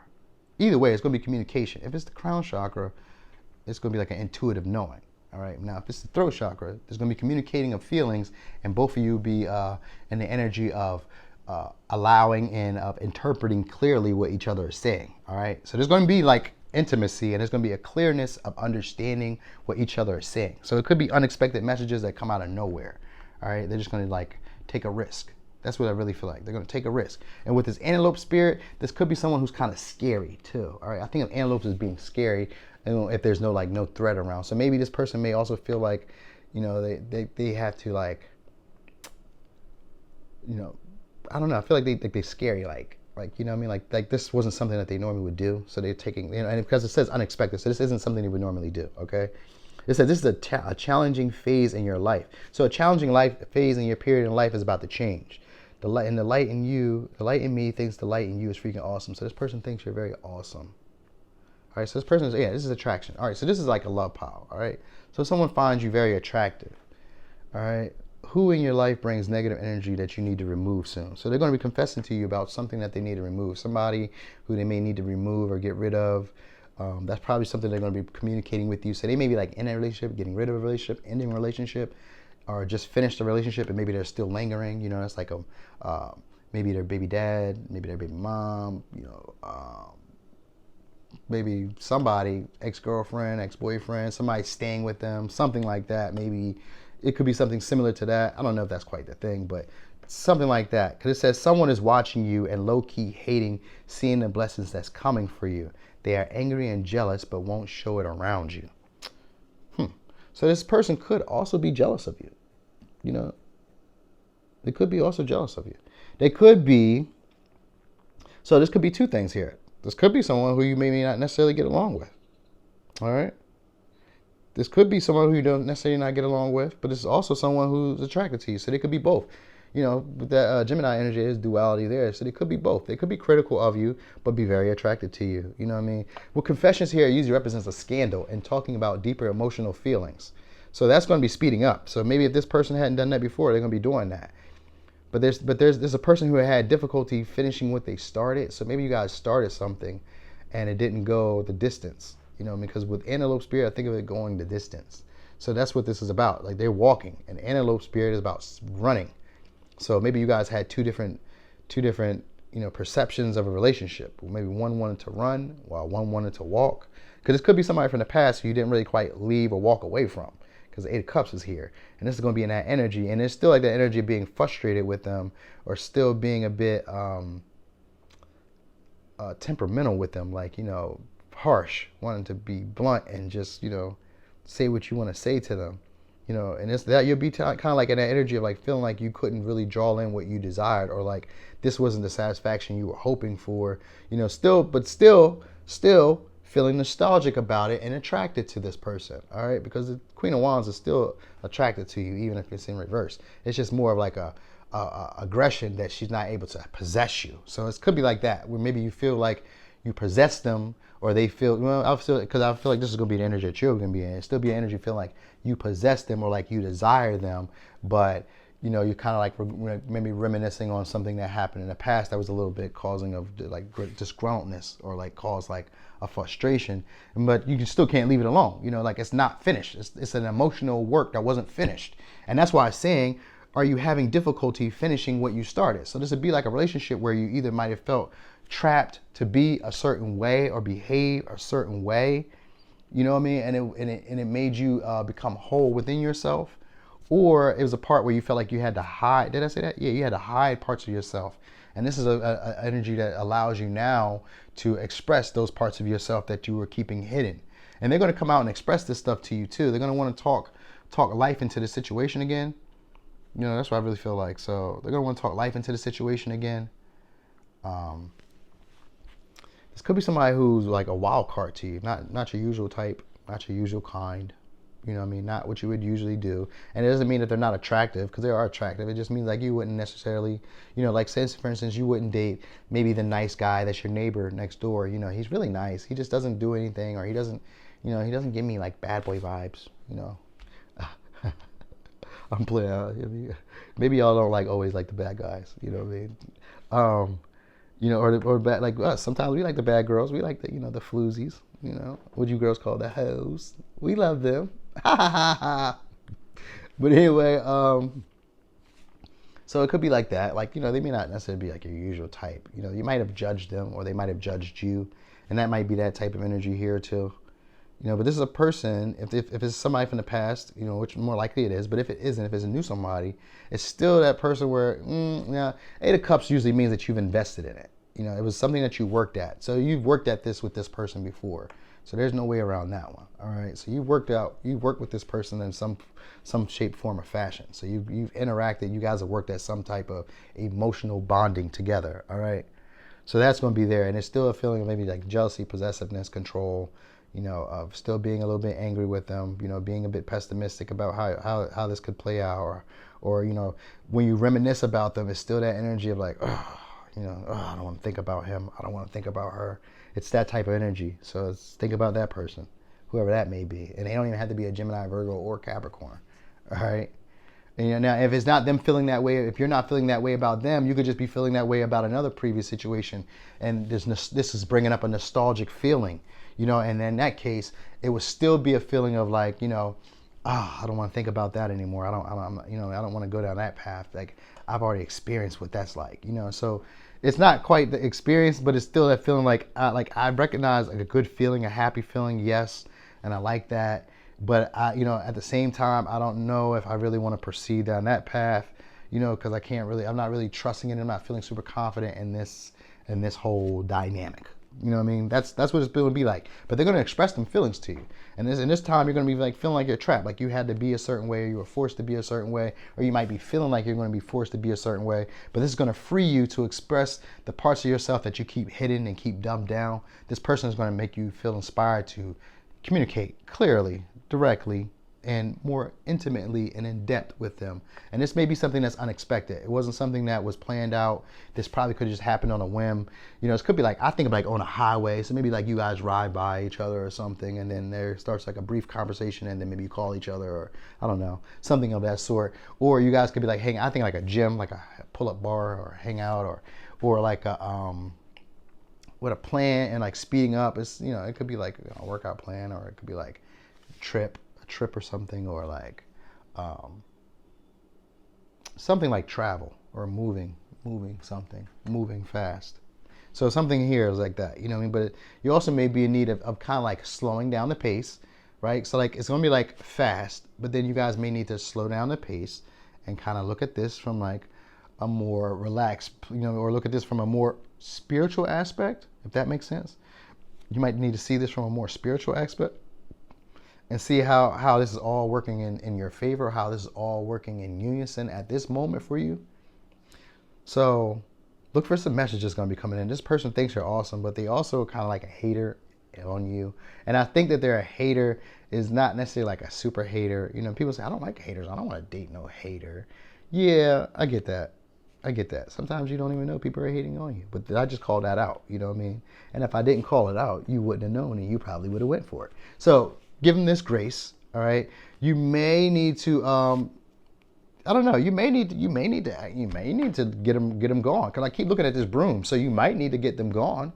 Either way, it's going to be communication. If it's the crown chakra, it's going to be like an intuitive knowing. All right. Now, if it's the throat chakra, there's going to be communicating of feelings, and both of you be in the energy of allowing and of interpreting clearly what each other is saying. All right. So there's going to be like intimacy, and there's going to be a clearness of understanding what each other is saying. So it could be unexpected messages that come out of nowhere. All right. They're just going to like take a risk. That's what I really feel like. They're going to take a risk. And with this antelope spirit, this could be someone who's kind of scary too. All right. I think of antelopes as being scary, if there's no threat around. So maybe this person may also feel like, they have to like, I don't know. I feel like they're scary. Like, what I mean? Like this wasn't something that they normally would do. So they're taking, and because it says unexpected. So this isn't something they would normally do. Okay. It says this is a challenging phase in your life. So a challenging phase in your period in life is about to change. The light in you, the light in me thinks the light in you is freaking awesome. So this person thinks you're very awesome. All right, so this person is, this is attraction. All right, so this is like a love pile. All right, so someone finds you very attractive. All right, who in your life brings negative energy that you need to remove soon? So they're going to be confessing to you about something that they need to remove, somebody who they may need to remove or get rid of. That's probably something they're going to be communicating with you. So they may be like in a relationship, getting rid of a relationship, ending a relationship, or just finished a relationship and maybe they're still lingering. It's like maybe their baby dad, maybe their baby mom, maybe somebody, ex-girlfriend, ex-boyfriend, somebody staying with them, something like that. Maybe it could be something similar to that. I don't know if that's quite the thing, but something like that. Because it says someone is watching you and low-key hating seeing the blessings that's coming for you. They are angry and jealous, but won't show it around you. So this person could also be jealous of you. They could be also jealous of you. They could be, so this could be two things here. This could be someone who you may not necessarily get along with. All right. This could be someone who you don't necessarily not get along with, but this is also someone who's attracted to you. So they could be both. With that Gemini energy, is duality there. So they could be both. They could be critical of you, but be very attracted to you. You know what I mean? Well, confessions here usually represents a scandal and talking about deeper emotional feelings. So that's going to be speeding up. So maybe if this person hadn't done that before, they're going to be doing that. But there's a person who had difficulty finishing what they started. So maybe you guys started something and it didn't go the distance. Because with antelope spirit, I think of it going the distance. So that's what this is about. Like they're walking, and antelope spirit is about running. So maybe you guys had two different perceptions of a relationship. Maybe one wanted to run while one wanted to walk. Because this could be somebody from the past who you didn't really quite leave or walk away from. Because the Eight of Cups is here. And this is going to be in that energy. And there's still like that energy of being frustrated with them, or still being a bit temperamental with them. Like, harsh, wanting to be blunt and just, say what you want to say to them. And it's that you'll be kind of like in that energy of like feeling like you couldn't really draw in what you desired, or like this wasn't the satisfaction you were hoping for, still feeling nostalgic about it and attracted to this person. All right. Because the Queen of Wands is still attracted to you, even if it's in reverse. It's just more of like a aggression that she's not able to possess you. So it could be like that, where maybe you feel like you possess them, or they feel, I feel like this is going to be the energy that you're going to be in. It'll still be an energy feeling like you possess them, or like you desire them, but you're kind of like maybe reminiscing on something that happened in the past that was a little bit causing of like disgruntledness, or like cause like a frustration, but you still can't leave it alone. Like it's not finished. It's an emotional work that wasn't finished, and that's why I'm saying, are you having difficulty finishing what you started? So this would be like a relationship where you either might have felt trapped to be a certain way or behave a certain way, you know what I mean? And it made you become whole within yourself, or it was a part where you felt like you had to hide. Did I say that? Yeah, you had to hide parts of yourself. And this is a energy that allows you now to express those parts of yourself that you were keeping hidden. And they're going to come out and express this stuff to you too. They're going to want to talk life into the situation again. That's what I really feel like. So they're going to want to talk life into the situation again. This could be somebody who's like a wild card to you, not your usual type, not your usual kind. You know what I mean? Not what you would usually do. And it doesn't mean that they're not attractive, because they are attractive. It just means like you wouldn't necessarily, like say for instance, you wouldn't date maybe the nice guy that's your neighbor next door. He's really nice. He just doesn't do anything, or he doesn't, he doesn't give me like bad boy vibes. I'm playing out. Maybe y'all don't always like the bad guys. You know what I mean? Or bad like us. Sometimes we like the bad girls. We like the floozies. What you girls call the hoes. We love them. But anyway, so it could be like that. Like, they may not necessarily be like your usual type. You might have judged them, or they might have judged you, and that might be that type of energy here too. But this is a person, if it's somebody from the past, which more likely it is, but if it isn't, if it's a new somebody, it's still that person where, Eight of Cups usually means that you've invested in it. It was something that you worked at. So you've worked at this with this person before. So there's no way around that one. All right. So you've worked with this person in some shape, form, or fashion. So you've interacted. You guys have worked at some type of emotional bonding together. All right. So that's going to be there. And it's still a feeling of maybe like jealousy, possessiveness, control, of still being a little bit angry with them, being a bit pessimistic about how this could play out, or when you reminisce about them, it's still that energy of like, oh, I don't want to think about him. I don't want to think about her. It's that type of energy. So think about that person, whoever that may be. And they don't even have to be a Gemini, Virgo, or Capricorn. All right. And now, if it's not them feeling that way, if you're not feeling that way about them, you could just be feeling that way about another previous situation. And this is bringing up a nostalgic feeling, and in that case, it would still be a feeling of like, I don't want to think about that anymore. I don't want to go down that path. Like, I've already experienced what that's like, so it's not quite the experience, but it's still that feeling like I recognize like a good feeling, a happy feeling. Yes. And I like that. But at the same time, I don't know if I really want to proceed down that path, because I'm not really trusting it. I'm not feeling super confident in this whole dynamic. You know what I mean? That's what it's going to be like. But they're going to express them feelings to you. And in this time, you're going to be like feeling like you're trapped, like you had to be a certain way, or you were forced to be a certain way, or you might be feeling like you're going to be forced to be a certain way. But this is going to free you to express the parts of yourself that you keep hidden and keep dumbed down. This person is going to make you feel inspired to communicate clearly, directly, and more intimately and in depth with them. And this may be something that's unexpected. It wasn't something that was planned out. This probably could have just happened on a whim. It could be like, I think of like on a highway. So maybe like you guys ride by each other or something, and then there starts like a brief conversation, and then maybe you call each other, or I don't know, something of that sort. Or you guys could be like, hey, I think like a gym, like a pull-up bar, or hang out, or like a with a plan and like speeding up. It's it could be like a workout plan, or it could be like a trip or something, or like something like travel or moving fast. So something here is like that, but you also may be in need of kind of like slowing down the pace, right? So like it's gonna be like fast, but then you guys may need to slow down the pace and kind of look at this from like a more relaxed, or look at this from a more spiritual aspect, if that makes sense. You might need to see this from a more spiritual aspect, and see how this is all working in your favor, how this is all working in unison at this moment for you. So look for some messages going to be coming in. This person thinks you're awesome, but they also kind of like a hater on you. And I think that they're a hater is not necessarily like a super hater. People say, I don't like haters. I don't want to date no hater. Yeah, I get that. Sometimes you don't even know people are hating on you. But I just called that out, you know what I mean? And if I didn't call it out, you wouldn't have known, and you probably would have went for it. So give them this grace, all right? You may need to, I don't know. You may need to get them gone. Cause I keep looking at this broom, so you might need to get them gone.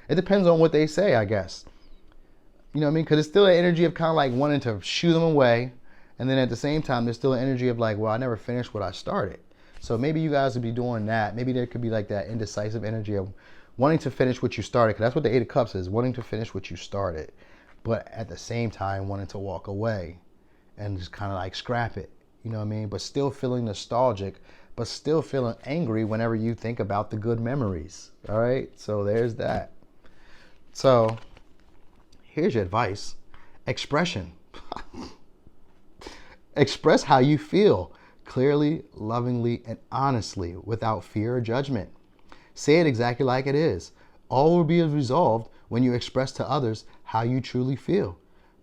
It depends on what they say, I guess. You know what I mean? Cause it's still an energy of kind of like wanting to shoo them away, and then at the same time, there's still an energy of like, well, I never finished what I started. So maybe you guys would be doing that. Maybe there could be like that indecisive energy of wanting to finish what you started. Cause that's what the Eight of Cups is, wanting to finish what you started, but at the same time wanting to walk away and just kind of like scrap it. You know what I mean? But still feeling nostalgic, but still feeling angry whenever you think about the good memories. All right? So there's that. So here's your advice. Expression. Express how you feel clearly, lovingly, and honestly without fear or judgment. Say it exactly like it is. All will be resolved when you express to others how you truly feel.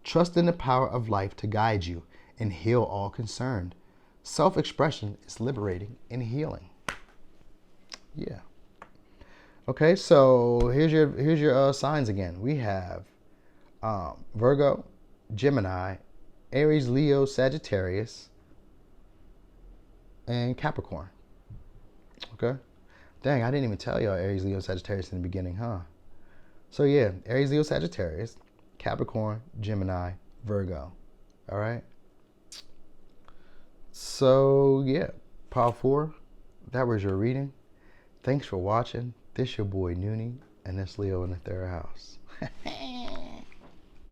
Trust in the power of life to guide you and heal all concerned. Self-expression is liberating and healing. Yeah. Okay, so here's your signs again. We have Virgo, Gemini, Aries, Leo, Sagittarius, and Capricorn. Okay. Dang, I didn't even tell y'all Aries, Leo, Sagittarius in the beginning, huh? So yeah, Aries, Leo, Sagittarius, Capricorn, Gemini, Virgo. All right. So yeah, Power 4, that was your reading. Thanks for watching. This your boy Noonie, and this Leo in the third house.